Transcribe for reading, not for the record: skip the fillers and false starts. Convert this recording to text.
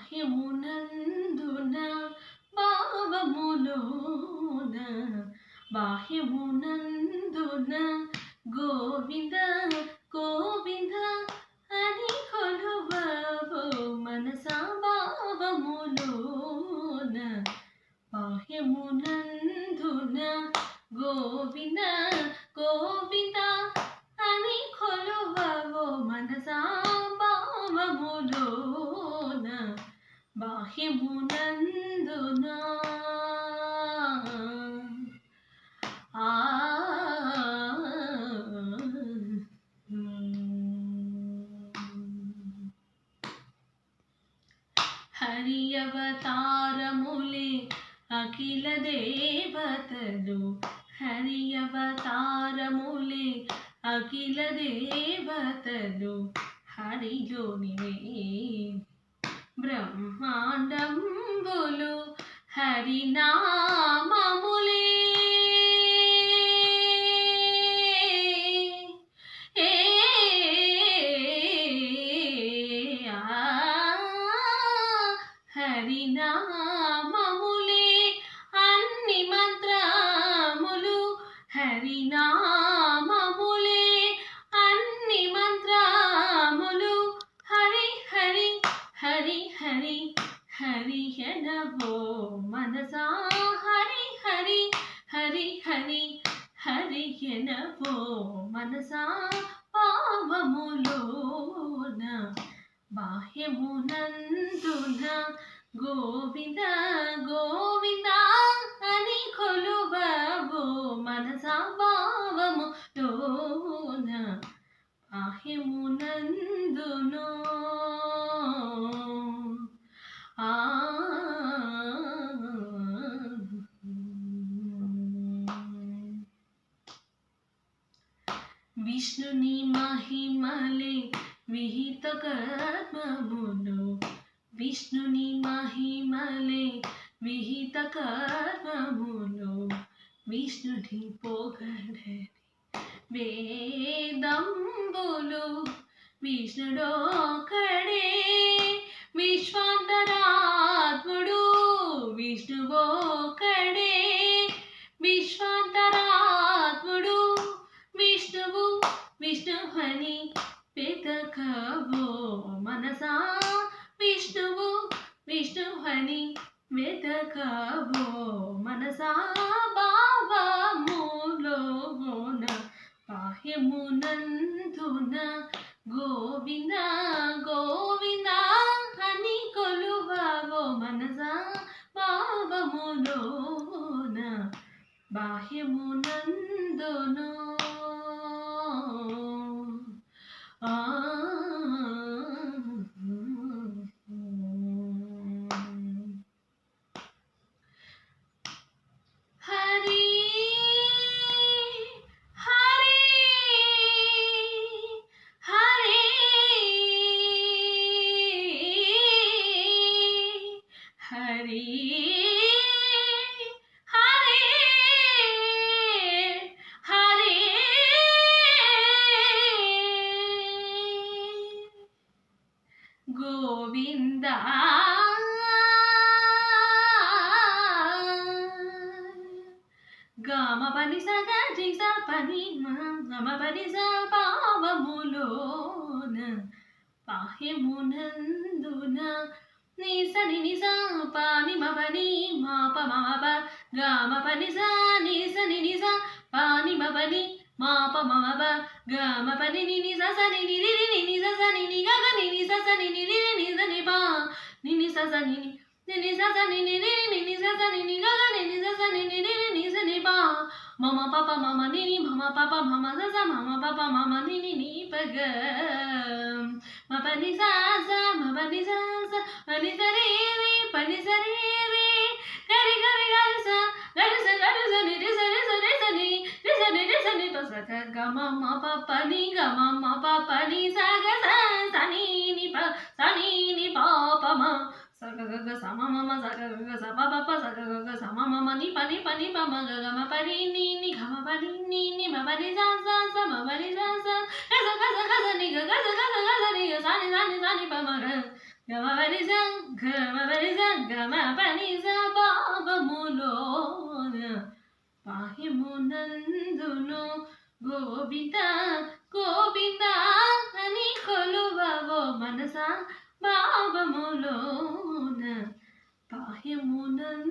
బాహ్యమునందున భావములోన బాహ్యమునందున గోవింద గోవింద అని కొలువవో మనసా భావములోన బాహ్యమునందున గోవింద గోవింద అని కొలువవో మనసా భావములోన బాహ్యమునందున హరి అవతారములే అఖిల దేవతలు హరి అవతారములే అఖిల దేవతలు హరిలోనివే బ్రహ్మాండంబులు హరినామములే హరినామములే అన్ని మంత్రములు హరినామములే అన్ని మంత్రములు హరి హరి హరి హరి హరి హనవో మనసా హరి హరి హరి హరి హరి హనవో మనసా పావములోన బాహ్యమునందున గోవింద గోవింద అని కొలువవో మనసా భావములోన బాహ్యమునందును విష్ణుని మహిమలే విహిత కర్మములు విష్ణుని మహిమలే విహిత కర్మములు విష్ణుని పొగడని వేదంబులు విష్ణుడొక్కడే విశ్వాంతరాత్ముడు విష్ణువొక్కడే విశ్వాంతరాత్ముడు విష్ణువు విష్ణువని వెతకవో మనసా విష్ణువు విష్ణువని వెతకవో మనసా భావములోన బాహ్యమునందున గోవింద గోవింద అని కొలువవో మనసా భావములోన బాహ్యమునందును హరి హరి హరి హరి గోవింద గమ పని సగ జిస పని గమ పని స పావములోన బాహ్యమునందున నిసని నిస పాని మపని మాప మమ గమ పని స నిసని నిస పాని మపని మాప మమ గమ పని ని స ని ని ని స ని ని గ ని ని స ని ని ని స ని పా ని ని స ని ని స ని ని ని స ని ని గ ని ని స ని ని ని స ని పా మమ పాప మమ ని ని మమ పాప మమ స స మమ పాప మమ ని ని ని పగ మ పని స స మ పని స స పని స రే రే పని స రే రే గరి గరి గరి స ని రి స రి స రి స ని రి స ని రి స ని ప స గ గ మ మ ప ప ని గ మ మ ప ప ని స గ స స ని ని ప స ని ని ప ప మ స గ గ గ స మ మ మ స గ గ గ స ప ప ప స గ గ గ స మ మ మ ని ప ని ప మ గ గ మ ప ని ని ని గ మ ప ని ని ని మ ప ని స స స మ ప ని స స గ స గ స గ స ని గ గ స గ స గ స ని గ స ని ప మ గ గమ పనిజ గమ పనిజ గమ పనిజ భావములోన పాహిము నందును గోవింద గోవింద అని కొలువవో మనస భావములోన పాహిము నందు